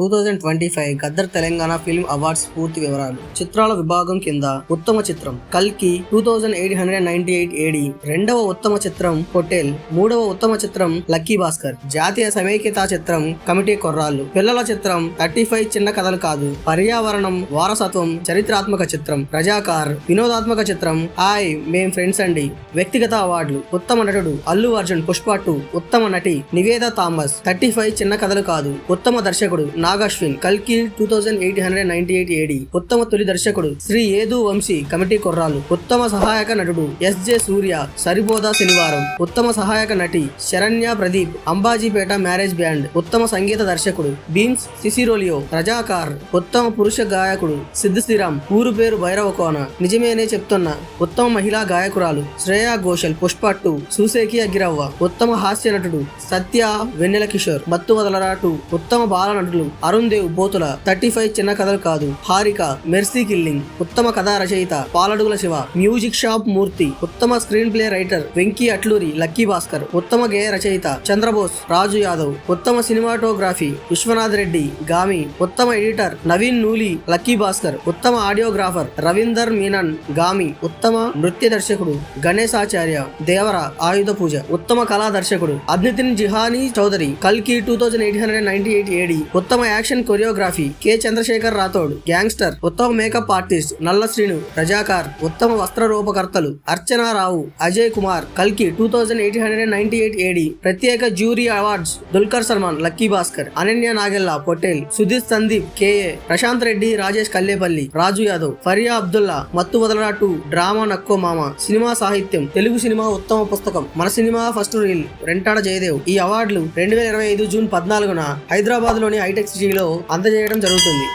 2025 Gaddar Telangana film awards పూర్తి వివరాలు. చిత్రాల విభాగం కింద ఉత్తమ చిత్రం కల్కి 2898 ఏడి, రెండవ ఉత్తమ చిత్రం పొటేల్, మూడవ ఉత్తమ చిత్రం లక్కీ భాస్కర్, జాతీయ సమైక్యతా చిత్రం కమిటీ కొర్రాళ్ళు, పిల్లల చిత్రం 35 చిన్న కథలు కాదు, పర్యావరణం వారసత్వం చరిత్రాత్మక చిత్రం రజాకార్, వినోదాత్మక చిత్రం హాయ్ మేం ఫ్రెండ్స్ అండి. వ్యక్తిగత అవార్డులు ఉత్తమ నటుడు అల్లు అర్జున్ పుష్ప 2, ఉత్తమ నటి నివేదా థామస్ 35 చిన్న కథలు కాదు, ఉత్తమ దర్శకుడు నాగశ్విన్ కల్కి 2898 ఏడి, ఉత్తమ తొలి దర్శకుడు శ్రీ ఏదు వంశీ కమిటీ కొర్రాలు, ఉత్తమ సహాయక నటుడు ఎస్జే సూర్య సరిపోదా శనివారం, ఉత్తమ సహాయక నటి శరణ్య ప్రదీప్ అంబాజీపేట మ్యారేజ్ బ్యాండ్, ఉత్తమ సంగీత దర్శకుడు బీమ్స్ సిసిరోలియో రజాకార్, ఉత్తమ పురుష గాయకుడు సిద్ధ్ శ్రీరామ్ ఊరు పేరు భైరవకోన నిజమేనే చెప్తున్న, ఉత్తమ మహిళా గాయకురాలు శ్రేయా ఘోషల్ పుష్ప 2 సూసేకి అగ్గిరవ్వ, ఉత్తమ హాస్య నటుడు సత్య వెన్నెల కిషోర్ మత్తు వదలరా 2, ఉత్తమ బాల నటులు అరుణ్ దేవ్ బోతుల 35 చిన్న కథలు కాదు, హారిక మెర్సీ కిల్లింగ్, ఉత్తమ కథా రచయిత పాలడుగుల శివ, మ్యూజిక్ షాప్ మూర్తి, ఉత్తమ screen play writer Venky Atluri lucky Bhaskar, ఉత్తమ గేయ రచయిత చంద్రబోస్ రాజు యాదవ్, ఉత్తమ సినిమాటోగ్రఫీ విశ్వనాథ్ రెడ్డి గామి, ఉత్తమ ఎడిటర్ నవీన్ నూలి లక్కీ భాస్కర్, ఉత్తమ ఆడియోగ్రాఫర్ రవీందర్ మీనన్ గామి, ఉత్తమ నృత్య దర్శకుడు గణేశాచార్య దేవర ఆయుధ పూజ, ఉత్తమ కళా దర్శకుడు అద్నితిన్ జిహానీ చౌదరి కల్కి 2898 ఏడి, ఉత్తమ action choreography K Chandrashekhar Rathod Gangster, ఉత్తమ మేకప్ ఆర్టిస్ట్ నల్ల శ్రీను రజాకార్, ఉత్తమ వస్త్ర రూపకర్తలు అర్చనా రావు అజయ్ కుమార్ కల్కి 2898 ఏడి, ప్రత్యేక jury awards Dulquer Salmaan lucky Bhaskar, Ananya Nagalla Pottel, Sudheer Sandeep KA, Prashanth Reddy Rajesh Kallepalli Raju Yadav, Faria Abdullah Mathu Vadalara 2, drama నక్కో మామ, సినిమా సాహిత్యం తెలుగు సినిమా ఉత్తమ పుస్తకం మన సినిమా ఫస్ట్ రీల్ రెంటాడ జయదేవ్. ఈ అవార్డులు 2025 జూన్ 14న హైదరాబాద్ లోని హైటెక్ సిటీలో అందజేయడం జరుగుతుంది.